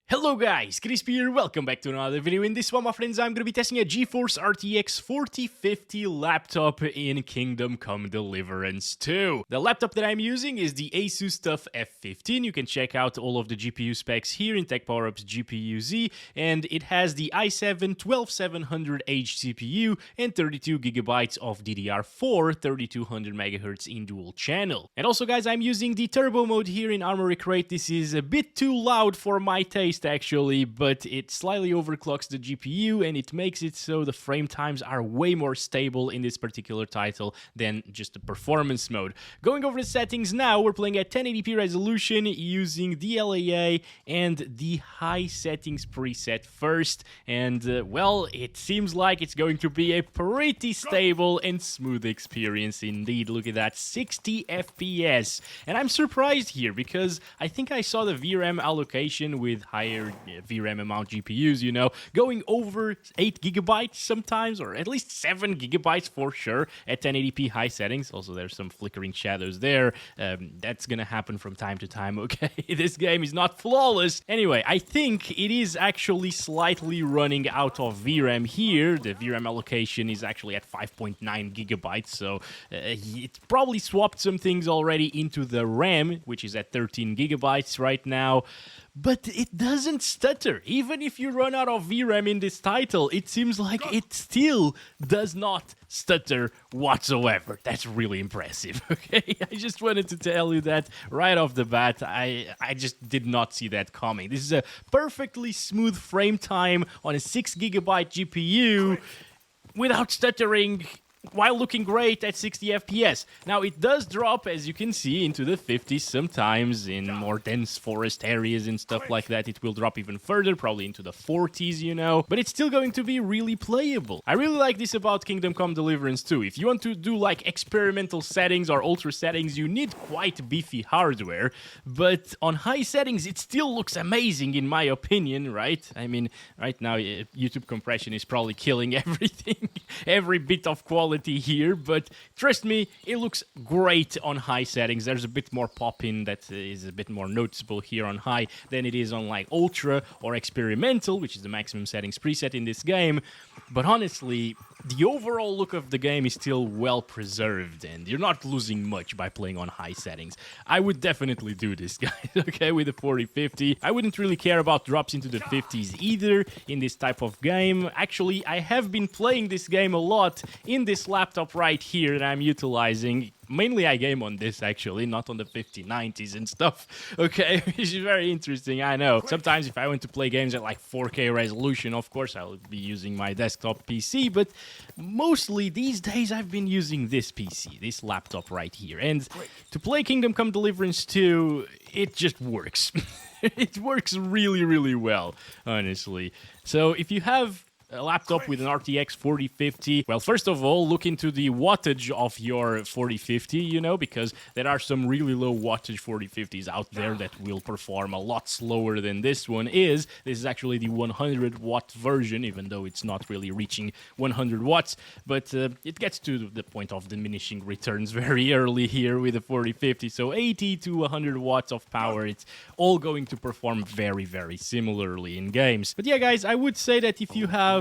Hello guys, Crispy here, welcome back to another video. In this one, my friends, I'm going to be testing a GeForce RTX 4050 laptop in Kingdom Come Deliverance 2. The laptop that I'm using is the Asus F15. You can check out all of the GPU specs here in Tech Power Up's GPU-Z, and it has the i7-12700H CPU and 32GB of DDR4 3200MHz in dual channel. And also guys, I'm using the turbo mode here in Armory Crate. This is a bit too loud for my taste actually, but it slightly overclocks the GPU and it makes it so the frame times are way more stable in this particular title than just the performance mode. Going over the settings now, we're playing at 1080p resolution using the LAA and the high settings preset first, and well, it seems like it's going to be a pretty stable and smooth experience indeed. Look at that, 60 FPS, and I'm surprised here because I think I saw the VRAM allocation with higher VRAM amount GPUs, you know, going over 8GB sometimes, or at least 7GB for sure at 1080p high settings. Also, there's some flickering shadows there. That's gonna happen from time to time, okay? This game is not flawless. Anyway, I think it is actually slightly running out of VRAM here. The VRAM allocation is actually at 5.9GB, so it probably swapped some things already into the RAM, which is at 13GB right now. But it doesn't stutter. Even if you run out of VRAM in this title, it seems like it still does not stutter whatsoever. That's really impressive, okay? I just wanted to tell you that right off the bat. I just did not see that coming. This is a perfectly smooth frame time on a 6GB GPU without stuttering, while looking great at 60 FPS. Now, it does drop, as you can see, into the 50s sometimes in more dense forest areas and stuff like that. It will drop even further, probably into the 40s, you know, but it's still going to be really playable. I really like this about Kingdom Come Deliverance 2. If you want to do like experimental settings or ultra settings, you need quite beefy hardware, but on high settings, it still looks amazing in my opinion, right? I mean, right now, YouTube compression is probably killing everything, every bit of quality here, but trust me, it looks great on high settings. There's a bit more pop-in that is a bit more noticeable here on high than it is on like ultra or experimental, which is the maximum settings preset in this game. But honestly, the overall look of the game is still well preserved, and you're not losing much by playing on high settings. I would definitely do this, guys, okay, with the 4050. I wouldn't really care about drops into the 50s either in this type of game. Actually, I have been playing this game a lot in this laptop right here that I'm utilizing. Mainly I game on this actually, not on the 5090s and stuff, okay, which is very interesting, I know. Sometimes if I want to play games at like 4K resolution, of course I'll be using my desktop PC, but mostly these days I've been using this PC, this laptop right here, and to play Kingdom Come Deliverance 2, it just works. It works really, really well, honestly. So if you have a laptop with an RTX 4050, well, first of all, look into the wattage of your 4050, you know, because there are some really low wattage 4050s out there that will perform a lot slower than this one is. This is actually the 100 watt version, even though it's not really reaching 100 watts, but it gets to the point of diminishing returns very early here with the 4050, so 80 to 100 watts of power, it's all going to perform very, very similarly in games. But yeah, guys, I would say that if you have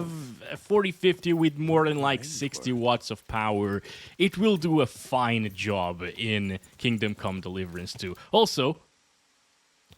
a 4050 with more than like 60 watts of power, it will do a fine job in Kingdom Come Deliverance 2. Also,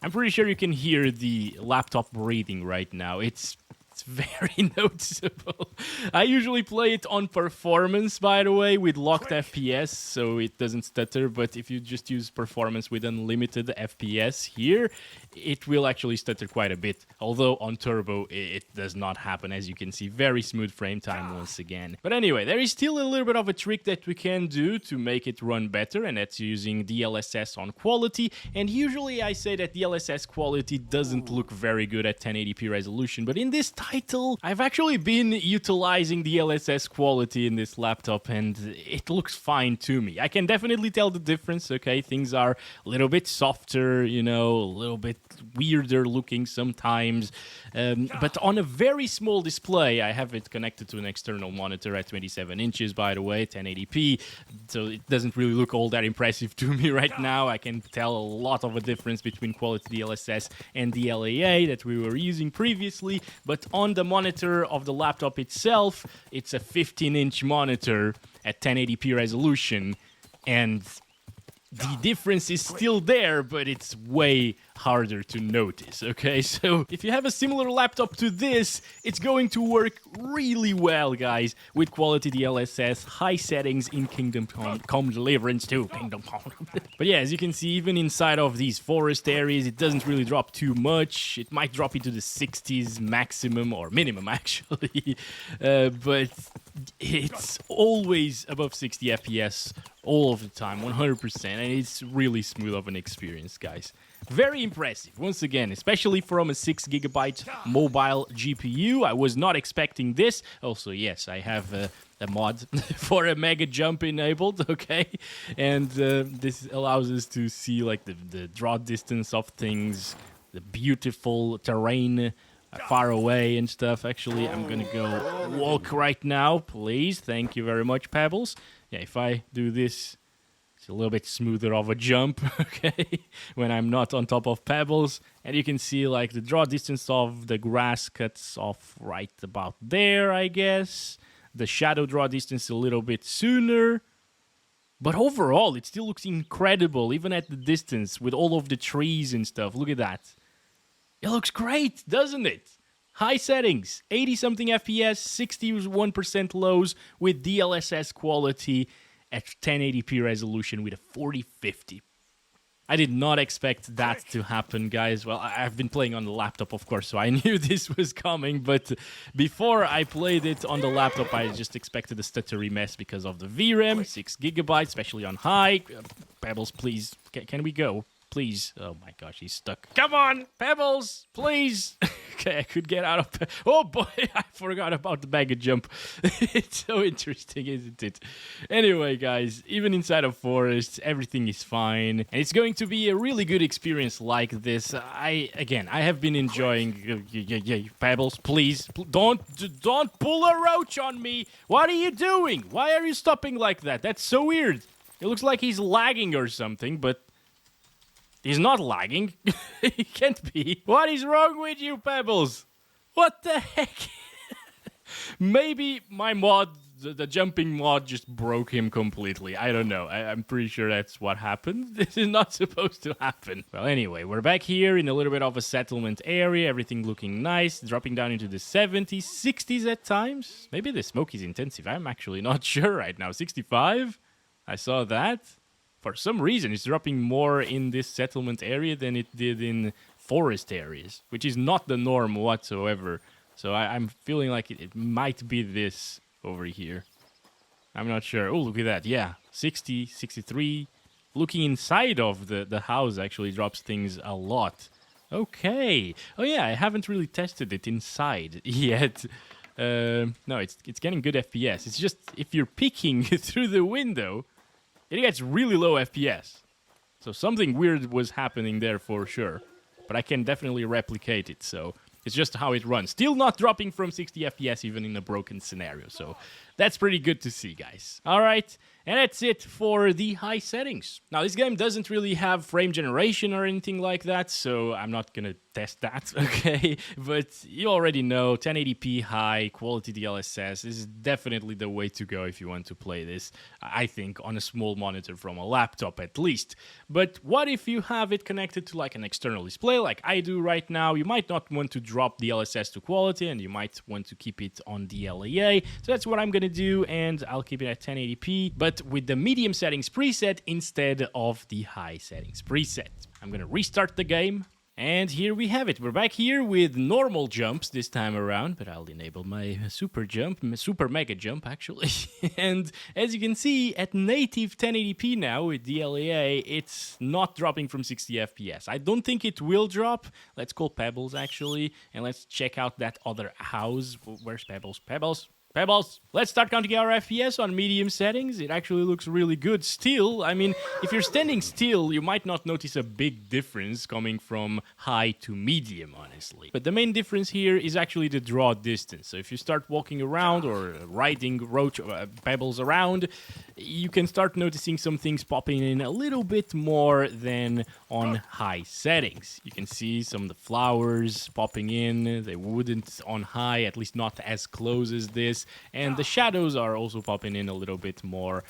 I'm pretty sure you can hear the laptop breathing right now. It's very noticeable. I usually play it on performance, by the way, with locked FPS, so it doesn't stutter, but if you just use performance with unlimited FPS here, it will actually stutter quite a bit, although on turbo it does not happen, as you can see. Very smooth frame time once again. But anyway, there is still a little bit of a trick that we can do to make it run better, and that's using DLSS on quality, and usually I say that DLSS quality doesn't look very good at 1080p resolution, but in this title. I've actually been utilizing the DLSS quality in this laptop, and it looks fine to me. I can definitely tell the difference, okay? Things are a little bit softer, you know, a little bit weirder looking sometimes. But on a very small display, I have it connected to an external monitor at 27 inches, by the way, 1080p, so it doesn't really look all that impressive to me right now. I can tell a lot of a difference between quality DLSS and the LAA that we were using previously, but on the monitor of the laptop itself, it's a 15-inch monitor at 1080p resolution, and the difference is still there, but it's way harder to notice, okay? So if you have a similar laptop to this, it's going to work really well, guys, with quality DLSS, high settings in Kingdom Come Deliverance 2. Kingdom Come. But yeah, as you can see, even inside of these forest areas, it doesn't really drop too much. It might drop into the 60s maximum, or minimum, actually. But it's always above 60 FPS all of the time, 100%, and it's really smooth of an experience, guys. Very impressive, once again, especially from a 6GB mobile GPU. I was not expecting this. Also, yes, I have a mod for a mega jump enabled, okay? And this allows us to see like the draw distance of things, the beautiful terrain far away and stuff. Actually, I'm gonna go walk right now, please. Thank you very much, Pebbles. Yeah, if I do this, it's a little bit smoother of a jump, okay, when I'm not on top of pebbles. And you can see, like, the draw distance of the grass cuts off right about there, I guess. The shadow draw distance a little bit sooner. But overall, it still looks incredible, even at the distance, with all of the trees and stuff. Look at that. It looks great, doesn't it? High settings, 80-something FPS, 61% lows with DLSS quality at 1080p resolution with a 4050. I did not expect that to happen, guys. Well, I've been playing on the laptop, of course, so I knew this was coming, but before I played it on the laptop, I just expected a stuttery mess because of the VRAM, 6GB, especially on high. Pebbles, please, can we go? Please. Oh my gosh, he's stuck. Come on, Pebbles, please. Okay, I could get out of... Oh boy, I forgot about the mega jump. It's so interesting, isn't it? Anyway, guys, even inside of forests, everything is fine. And it's going to be a really good experience like this. I have been enjoying... Pebbles, please. Don't pull a roach on me. What are you doing? Why are you stopping like that? That's so weird. It looks like he's lagging or something, but... he's not lagging. He can't be. What is wrong with you, Pebbles? What the heck? Maybe my mod, the jumping mod, just broke him completely. I don't know. I'm pretty sure that's what happened. This is not supposed to happen. Well, anyway, we're back here in a little bit of a settlement area. Everything looking nice. Dropping down into the 70s, 60s at times. Maybe the smoke is intensive. I'm actually not sure right now. 65? I saw that. For some reason, it's dropping more in this settlement area than it did in forest areas, which is not the norm whatsoever. So I'm feeling like it might be this over here. I'm not sure. Oh, look at that. Yeah, 60, 63. Looking inside of the house actually drops things a lot. Okay. Oh, yeah, I haven't really tested it inside yet. No, it's getting good FPS. It's just if you're peeking through the window... it gets really low FPS. So something weird was happening there for sure. But I can definitely replicate it, so it's just how it runs. Still not dropping from 60 FPS even in a broken scenario, so that's pretty good to see, guys. Alright, and that's it for the high settings. Now, this game doesn't really have frame generation or anything like that, so I'm not gonna test that, okay? But you already know, 1080p high, quality DLSS is definitely the way to go if you want to play this, I think, on a small monitor from a laptop at least. But what if you have it connected to like an external display like I do right now? You might not want to drop DLSS to quality, and you might want to keep it on DLAA, so that's what I'm gonna do, and I'll keep it at 1080p, but with the medium settings preset instead of the high settings preset. I'm gonna restart the game. And here we have it. We're back here with normal jumps this time around, but I'll enable my super jump, super mega jump actually. And as you can see, at native 1080p now with DLEA, it's not dropping from 60 FPS. I don't think it will drop. Let's call Pebbles actually, and let's check out that other house. Where's Pebbles? Pebbles? Pebbles, let's start counting our FPS on medium settings. It actually looks really good still. I mean, if you're standing still, you might not notice a big difference coming from high to medium, honestly. But the main difference here is actually the draw distance. So if you start walking around or riding Pebbles around, you can start noticing some things popping in a little bit more than on high settings. You can see some of the flowers popping in. They wouldn't on high, at least not as close as this. And the shadows are also popping in a little bit more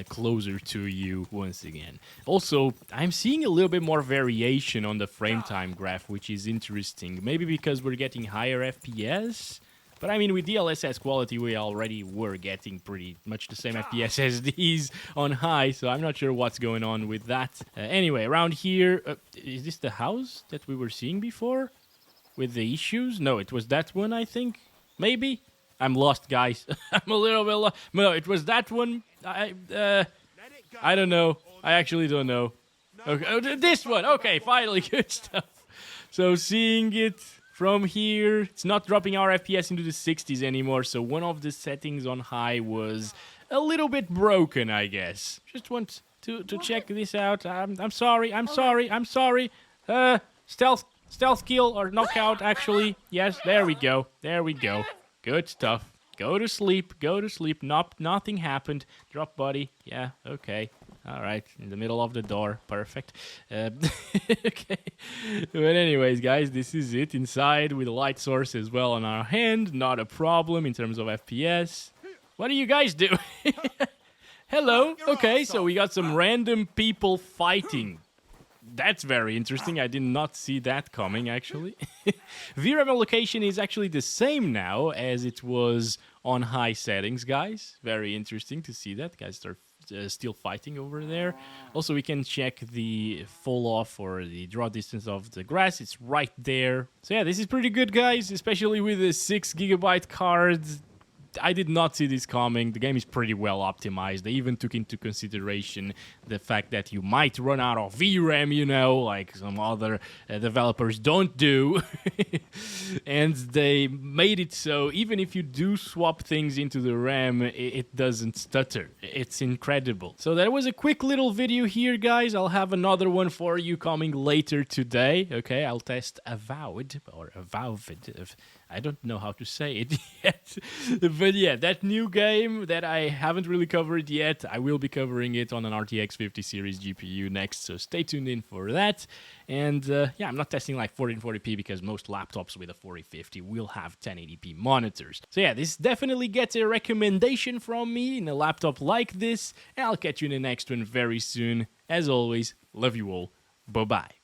closer to you once again. Also, I'm seeing a little bit more variation on the frame time graph, which is interesting. Maybe because we're getting higher FPS? But I mean, with DLSS quality, we already were getting pretty much the same FPS as these on high, so I'm not sure what's going on with that. Anyway, around here, is this the house that we were seeing before? With the issues? No, it was that one, I think. Maybe? I'm lost, guys. I'm a little bit lost. No, it was that one. I don't know. I actually don't know. Okay, oh, this one. Okay, finally, good stuff. So seeing it from here, it's not dropping our FPS into the 60s anymore. So one of the settings on high was a little bit broken, I guess. Just want to check this out. I'm sorry. Stealth kill or knockout, actually. Yes, there we go. There we go. Good stuff. Go to sleep. Go to sleep. Nothing happened. Drop body. Yeah, okay. All right. In the middle of the door. Perfect. Okay. But anyways, guys, this is it. Inside with a light source as well on our hand. Not a problem in terms of FPS. What are you guys doing? Hello. Okay, so we got some random people fighting. That's very interesting. I did not see that coming, actually. VRAM allocation is actually the same now as it was on high settings, guys. Very interesting to see that. Guys are still fighting over there. Also, we can check the fall off or the draw distance of the grass. It's right there. So yeah, this is pretty good, guys, especially with the 6 GB card. I did not see this coming. The game is pretty well optimized. They even took into consideration the fact that you might run out of VRAM, you know, like some other developers don't do. And they made it so even if you do swap things into the RAM, it doesn't stutter. It's incredible. So that was a quick little video here, guys. I'll have another one for you coming later today. Okay, I'll test Avowed, or Avowed. I don't know how to say it yet. But yeah, that new game that I haven't really covered yet, I will be covering it on an RTX 50 series GPU next, so stay tuned in for that. And yeah, I'm not testing like 1440p because most laptops with a 4050 will have 1080p monitors. So yeah, this definitely gets a recommendation from me in a laptop like this, and I'll catch you in the next one very soon. As always, love you all. Bye-bye.